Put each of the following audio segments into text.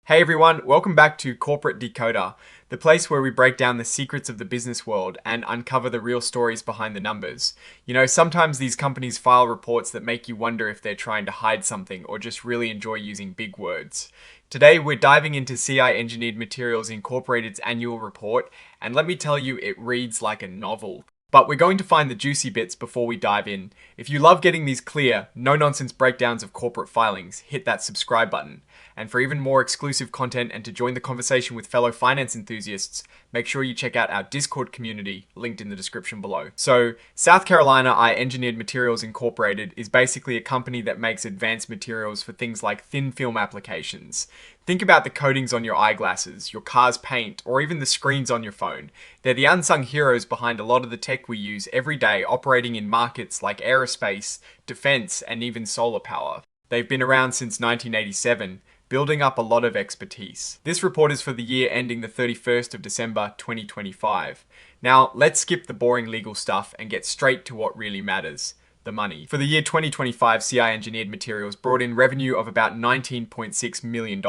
Hey everyone, welcome back to Corporate Decoder, the place where we break down the secrets of the business world and uncover the real stories behind the numbers. You know, sometimes these companies file reports that make you wonder if they're trying to hide something or just really enjoy using big words. Today, we're diving into SCI Engineered Materials Incorporated's annual report, and let me tell you, it reads like a novel. But we're going to find the juicy bits before we dive in. If you love getting these clear, no-nonsense breakdowns of corporate filings, hit that subscribe button. And for even more exclusive content and to join the conversation with fellow finance enthusiasts, make sure you check out our Discord community, linked in the description below. So, South Carolina Engineered Materials Incorporated is basically a company that makes advanced materials for things like thin film applications. Think about the coatings on your eyeglasses, your car's paint, or even the screens on your phone. They're the unsung heroes behind a lot of the tech we use every day, operating in markets like aerospace, defense, and even solar power. They've been around since 1987, building up a lot of expertise. This report is for the year ending the 31st of December 2025. Now, let's skip the boring legal stuff and get straight to what really matters. The money. For the year 2025, SCI Engineered Materials brought in revenue of about $19.6 million.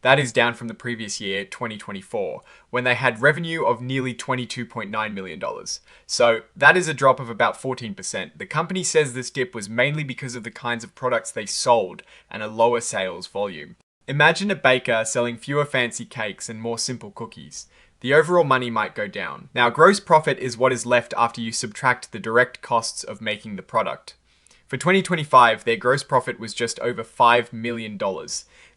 That is down from the previous year, 2024, when they had revenue of nearly $22.9 million. So that is a drop of about 14%. The company says this dip was mainly because of the kinds of products they sold and a lower sales volume. Imagine a baker selling fewer fancy cakes and more simple cookies. The overall money might go down. Now, gross profit is what is left after you subtract the direct costs of making the product. For 2025, their gross profit was just over $5 million.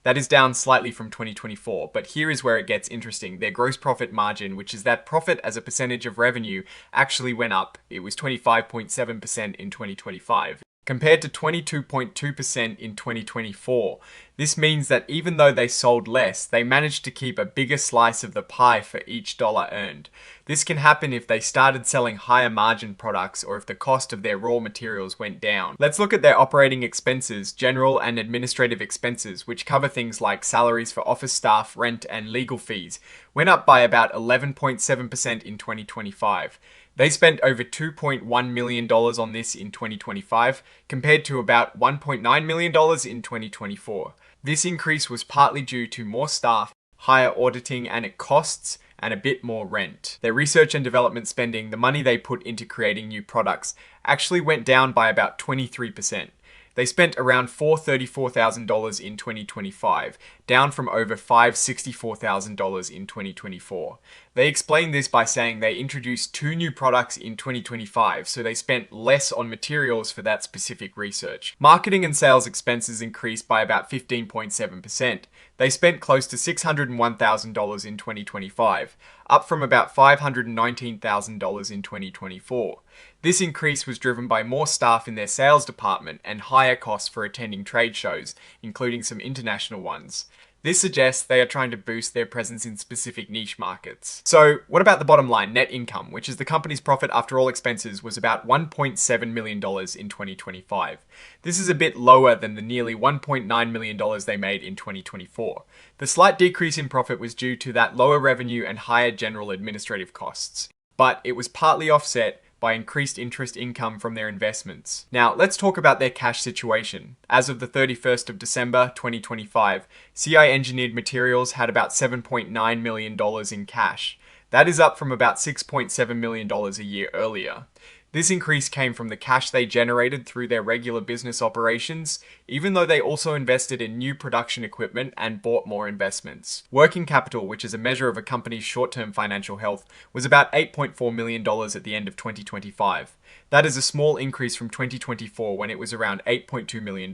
That is down slightly from 2024, but here is where it gets interesting. Their gross profit margin, which is that profit as a percentage of revenue, actually went up. It was 25.7% in 2025. Compared to 22.2% in 2024. This means that even though they sold less, they managed to keep a bigger slice of the pie for each dollar earned. This can happen if they started selling higher margin products or if the cost of their raw materials went down. Let's look at their operating expenses, general and administrative expenses, which cover things like salaries for office staff, rent, and legal fees, went up by about 11.7% in 2025. They spent over $2.1 million on this in 2025, compared to about $1.9 million in 2024. This increase was partly due to more staff, higher auditing and costs, and a bit more rent. Their research and development spending, the money they put into creating new products, actually went down by about 23%. They spent around $434,000 in 2025, down from over $564,000 in 2024. They explained this by saying they introduced 2 new products in 2025, so they spent less on materials for that specific research. Marketing and sales expenses increased by about 15.7%. They spent close to $601,000 in 2025, up from about $519,000 in 2024. This increase was driven by more staff in their sales department and higher costs for attending trade shows, including some international ones. This suggests they are trying to boost their presence in specific niche markets. So, what about the bottom line, net income, which is the company's profit after all expenses, was about $1.7 million in 2025. This is a bit lower than the nearly $1.9 million they made in 2024. The slight decrease in profit was due to that lower revenue and higher general administrative costs. But it was partly offset by increased interest income from their investments. Now, let's talk about their cash situation. As of the 31st of December 2025, SCI Engineered Materials had about $7.9 million in cash. That is up from about $6.7 million a year earlier. This increase came from the cash they generated through their regular business operations, even though they also invested in new production equipment and bought more investments. Working capital, which is a measure of a company's short-term financial health, was about $8.4 million at the end of 2025. That is a small increase from 2024 when it was around $8.2 million.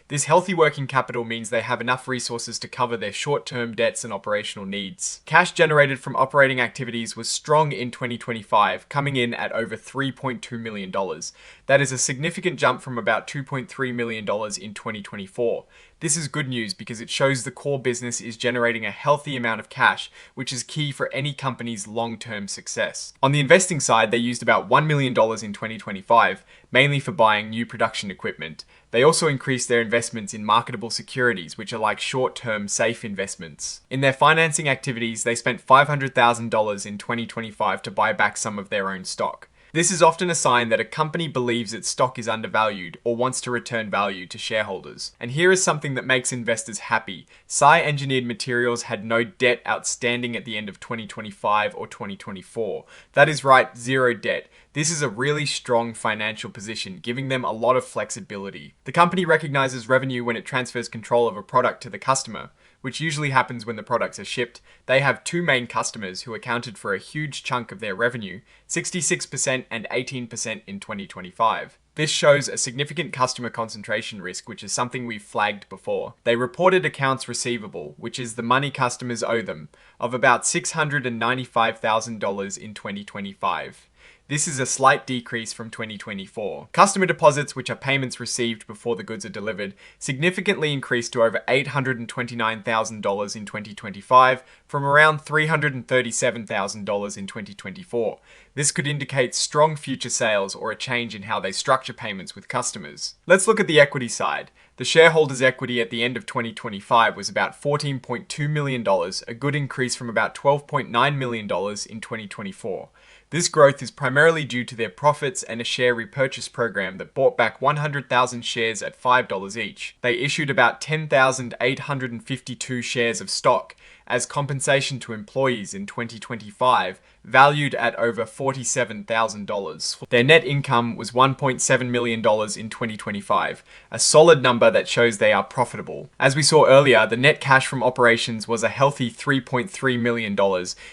This healthy working capital means they have enough resources to cover their short-term debts and operational needs. Cash generated from operating activities was strong in 2025, coming in at over $3.2 million. That is a significant jump from about $2.3 million in 2024. This is good news because it shows the core business is generating a healthy amount of cash, which is key for any company's long-term success. On the investing side, they used about $1 million in 2025, mainly for buying new production equipment. They also increased their investments in marketable securities, which are like short-term safe investments. In their financing activities, they spent $500,000 in 2025 to buy back some of their own stock. This is often a sign that a company believes its stock is undervalued or wants to return value to shareholders. And here is something that makes investors happy. SCI Engineered Materials had no debt outstanding at the end of 2025 or 2024. That is right, zero debt. This is a really strong financial position, giving them a lot of flexibility. The company recognizes revenue when it transfers control of a product to the customer, which usually happens when the products are shipped. They have two main customers who accounted for a huge chunk of their revenue, 66% and 18% in 2025. This shows a significant customer concentration risk, which is something we've flagged before. They reported accounts receivable, which is the money customers owe them, of about $695,000 in 2025. This is a slight decrease from 2024. Customer deposits, which are payments received before the goods are delivered, significantly increased to over $829,000 in 2025 from around $337,000 in 2024. This could indicate strong future sales or a change in how they structure payments with customers. Let's look at the equity side. The shareholders' equity at the end of 2025 was about $14.2 million, a good increase from about $12.9 million in 2024. This growth is primarily due to their profits and a share repurchase program that bought back 100,000 shares at $5 each. They issued about 10,852 shares of stock as compensation to employees in 2025, valued at over $47,000. Their net income was $1.7 million in 2025, a solid number that shows they are profitable. As we saw earlier, the net cash from operations was a healthy $3.3 million,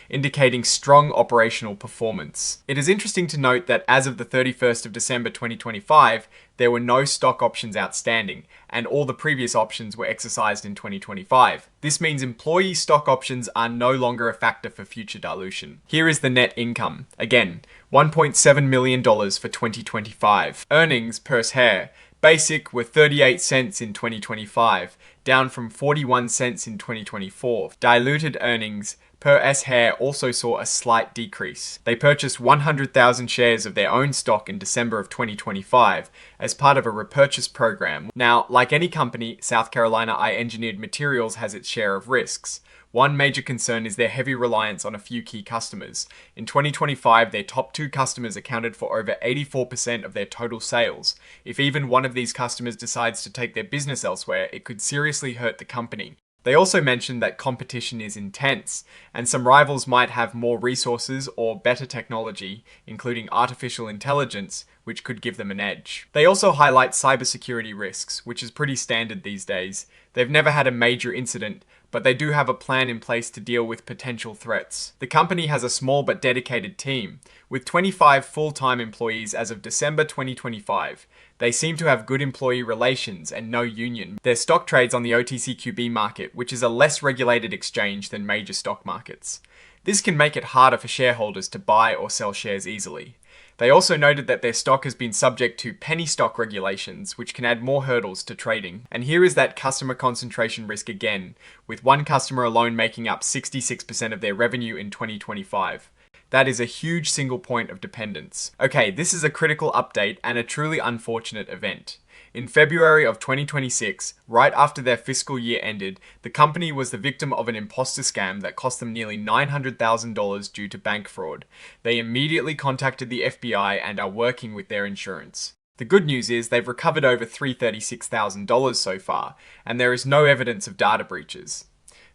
indicating strong operational performance. It is interesting to note that as of the 31st of December 2025, there were no stock options outstanding, and all the previous options were exercised in 2025. This means employee stock options are no longer a factor for future dilution. Here is the net income. Again, $1.7 million for 2025. Earnings per share. Basic were 38 cents in 2025, down from 41 cents in 2024. Diluted earnings per share also saw a slight decrease. They purchased 100,000 shares of their own stock in December of 2025 as part of a repurchase program. Now, like any company, South Carolina Engineered Materials has its share of risks. One major concern is their heavy reliance on a few key customers. In 2025, their top two customers accounted for over 84% of their total sales. If even one of these customers decides to take their business elsewhere, it could seriously hurt the company. They also mentioned that competition is intense, and some rivals might have more resources or better technology, including artificial intelligence, which could give them an edge. They also highlight cybersecurity risks, which is pretty standard these days. They've never had a major incident, but they do have a plan in place to deal with potential threats. The company has a small but dedicated team, with 25 full-time employees as of December 2025. They seem to have good employee relations and no union. Their stock trades on the OTCQB market, which is a less regulated exchange than major stock markets. This can make it harder for shareholders to buy or sell shares easily. They also noted that their stock has been subject to penny stock regulations, which can add more hurdles to trading. And here is that customer concentration risk again, with one customer alone making up 66% of their revenue in 2025. That is a huge single point of dependence. Okay, this is a critical update and a truly unfortunate event. In February of 2026, right after their fiscal year ended, the company was the victim of an imposter scam that cost them nearly $900,000 due to bank fraud. They immediately contacted the FBI and are working with their insurance. The good news is they've recovered over $336,000 so far, and there is no evidence of data breaches.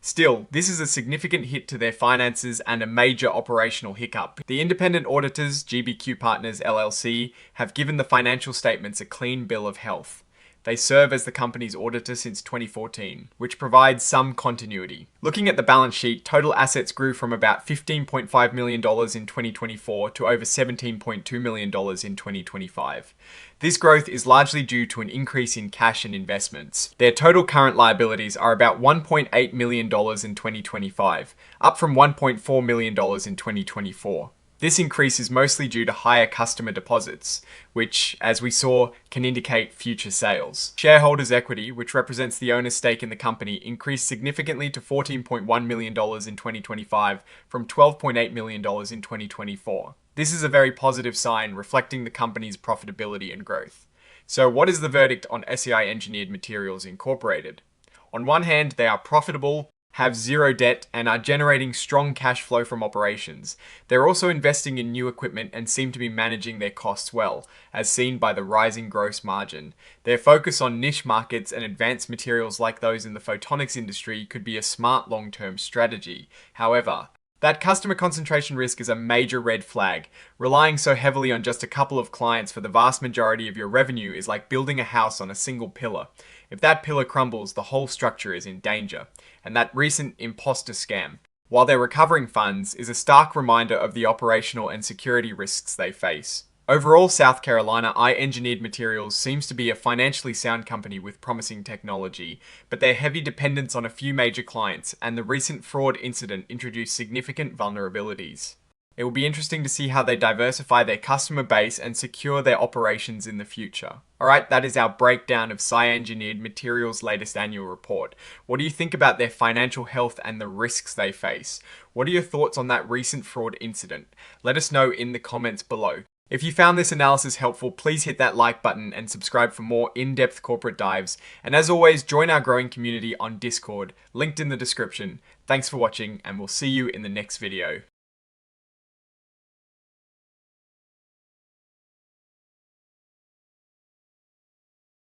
Still, this is a significant hit to their finances and a major operational hiccup. The independent auditors, GBQ Partners LLC, have given the financial statements a clean bill of health. They serve as the company's auditor since 2014, which provides some continuity. Looking at the balance sheet, total assets grew from about $15.5 million in 2024 to over $17.2 million in 2025. This growth is largely due to an increase in cash and investments. Their total current liabilities are about $1.8 million in 2025, up from $1.4 million in 2024. This increase is mostly due to higher customer deposits, which, as we saw, can indicate future sales. Shareholders' equity, which represents the owner's stake in the company, increased significantly to $14.1 million in 2025 from $12.8 million in 2024. This is a very positive sign, reflecting the company's profitability and growth. So what is the verdict on SCI Engineered Materials Incorporated? On one hand, they are profitable, have zero debt, and are generating strong cash flow from operations. They're also investing in new equipment and seem to be managing their costs well, as seen by the rising gross margin. Their focus on niche markets and advanced materials like those in the photonics industry could be a smart long-term strategy. However, that customer concentration risk is a major red flag. Relying so heavily on just a couple of clients for the vast majority of your revenue is like building a house on a single pillar. If that pillar crumbles, the whole structure is in danger. And that recent imposter scam, while they're recovering funds, is a stark reminder of the operational and security risks they face. Overall, South Carolina Engineered Materials seems to be a financially sound company with promising technology, but their heavy dependence on a few major clients and the recent fraud incident introduced significant vulnerabilities. It will be interesting to see how they diversify their customer base and secure their operations in the future. Alright, that is our breakdown of SCI Engineered Materials' latest annual report. What do you think about their financial health and the risks they face? What are your thoughts on that recent fraud incident? Let us know in the comments below. If you found this analysis helpful, please hit that like button and subscribe for more in-depth corporate dives. And as always, join our growing community on Discord, linked in the description. Thanks for watching, and we'll see you in the next video.